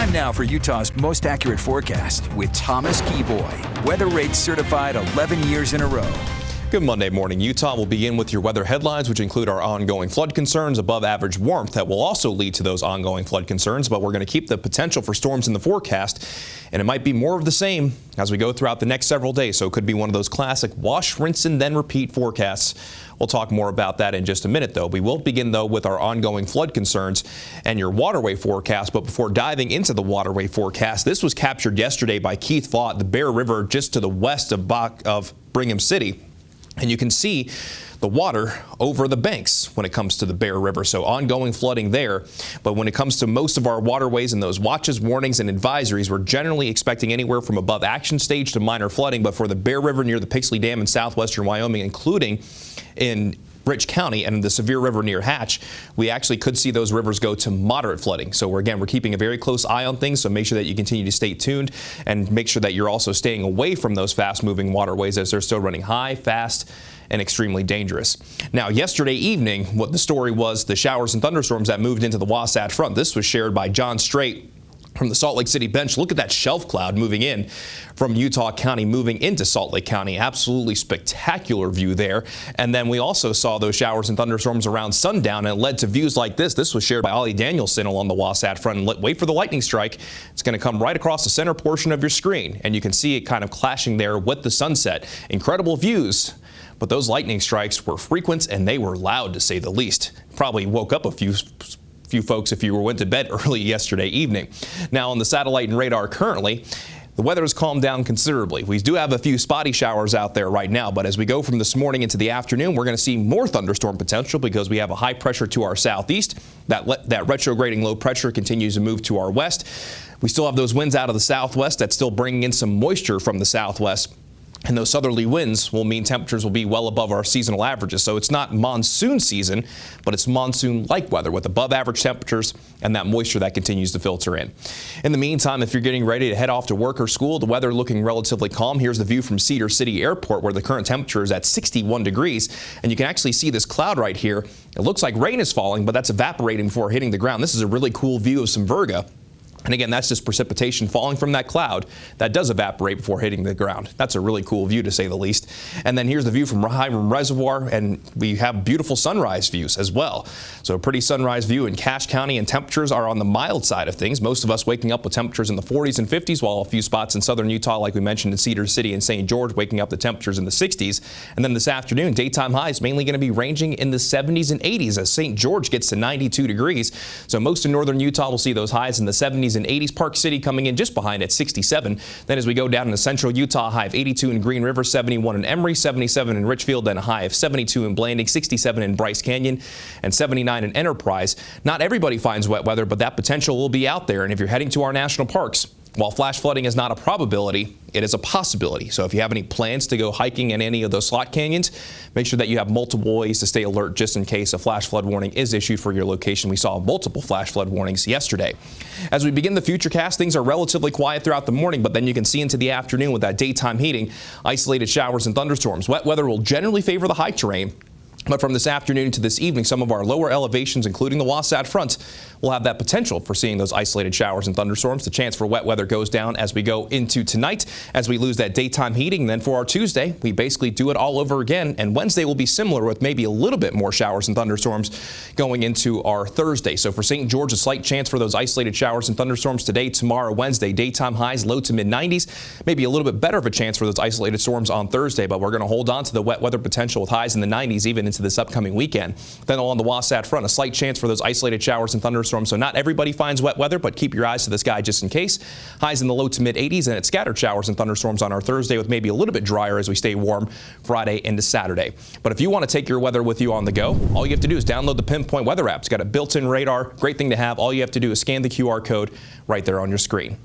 Time now for Utah's most accurate forecast with Thomas Geboy. Weather rates certified 11 years in a row. Good Monday morning, Utah. We'll begin with your weather headlines, which include our ongoing flood concerns, above average warmth that will also lead to those ongoing flood concerns. But we're going to keep the potential for storms in the forecast, and it might be more of the same as we go throughout the next several days. So it could be one of those classic wash, rinse, and then repeat forecasts. We'll talk more about that in just a minute, though. We will begin, though, with our ongoing flood concerns and your waterway forecast. But before diving into the waterway forecast, this was captured yesterday by Keith Vaught, the Bear River just to the west of Brigham City. And you can see the water over the banks when it comes to the Bear River. So ongoing flooding there. But when it comes to most of our waterways and those watches, warnings, and advisories, we're generally expecting anywhere from above action stage to minor flooding. But for the Bear River near the Pixley Dam in southwestern Wyoming, including in Rich County and the Sevier River near Hatch, we actually could see those rivers go to moderate flooding. So we're keeping a very close eye on things. So make sure that you continue to stay tuned and make sure that you're also staying away from those fast moving waterways as they're still running high, fast, and extremely dangerous. Now, yesterday evening, what the story was, the showers and thunderstorms that moved into the Wasatch Front. This was shared by John Strait from the Salt Lake City bench. Look at that shelf cloud moving in from Utah County, moving into Salt Lake County. Absolutely spectacular view there. And then we also saw those showers and thunderstorms around sundown, and it led to views like this. This was shared by Ollie Danielson along the Wasatch Front. And wait for the lightning strike. It's going to come right across the center portion of your screen, and you can see it kind of clashing there with the sunset. Incredible views. But those lightning strikes were frequent and they were loud, to say the least. Probably woke up a few folks if you went to bed early yesterday evening. Now, on the satellite and radar currently, the weather has calmed down considerably. We do have a few spotty showers out there right now, but as we go from this morning into the afternoon, we're going to see more thunderstorm potential because we have a high pressure to our southeast. That retrograding low pressure continues to move to our west. We still have those winds out of the southwest that's still bringing in some moisture from the southwest. And those southerly winds will mean temperatures will be well above our seasonal averages. So it's not monsoon season, but it's monsoon-like weather with above average temperatures and that moisture that continues to filter in. In the meantime, if you're getting ready to head off to work or school, the weather looking relatively calm. Here's the view from Cedar City Airport, where the current temperature is at 61 degrees. And you can actually see this cloud right here. It looks like rain is falling, but that's evaporating before hitting the ground. This is a really cool view of some Virga. And again, that's just precipitation falling from that cloud that does evaporate before hitting the ground. That's a really cool view, to say the least. And then here's the view from Hiram Reservoir, and we have beautiful sunrise views as well. So a pretty sunrise view in Cache County, and temperatures are on the mild side of things. Most of us waking up with temperatures in the 40s and 50s, while a few spots in southern Utah, like we mentioned in Cedar City and St. George, waking up to temperatures in the 60s. And then this afternoon, daytime highs mainly going to be ranging in the 70s and 80s as St. George gets to 92 degrees. So most of northern Utah will see those highs in the 70s and 80s. Park City coming in just behind at 67. Then as we go down into central Utah, high of 82 in Green River, 71 in Emory, 77 in Richfield, then a high of 72 in Blanding, 67 in Bryce Canyon, and 79 in Enterprise. Not everybody finds wet weather, but that potential will be out there. And if you're heading to our national parks, while flash flooding is not a probability, it is a possibility. So if you have any plans to go hiking in any of those slot canyons, make sure that you have multiple ways to stay alert just in case a flash flood warning is issued for your location. We saw multiple flash flood warnings yesterday. As we begin the futurecast, things are relatively quiet throughout the morning, but then you can see into the afternoon with that daytime heating, isolated showers and thunderstorms. Wet weather will generally favor the high terrain. But from this afternoon to this evening, some of our lower elevations, including the Wasatch Front, will have that potential for seeing those isolated showers and thunderstorms. The chance for wet weather goes down as we go into tonight, as we lose that daytime heating. And then for our Tuesday, we basically do it all over again. And Wednesday will be similar with maybe a little bit more showers and thunderstorms going into our Thursday. So for St. George, a slight chance for those isolated showers and thunderstorms today, tomorrow, Wednesday. Daytime highs low to mid 90s. Maybe a little bit better of a chance for those isolated storms on Thursday, but we're going to hold on to the wet weather potential with highs in the 90s even into this upcoming weekend. Then along the Wasatch Front, a slight chance for those isolated showers and thunderstorms. So not everybody finds wet weather, but keep your eyes to the sky just in case. Highs in the low to mid 80s, and it's scattered showers and thunderstorms on our Thursday with maybe a little bit drier as we stay warm Friday into Saturday. But if you want to take your weather with you on the go, all you have to do is download the Pinpoint Weather app. It's got a built-in radar. Great thing to have. All you have to do is scan the QR code right there on your screen.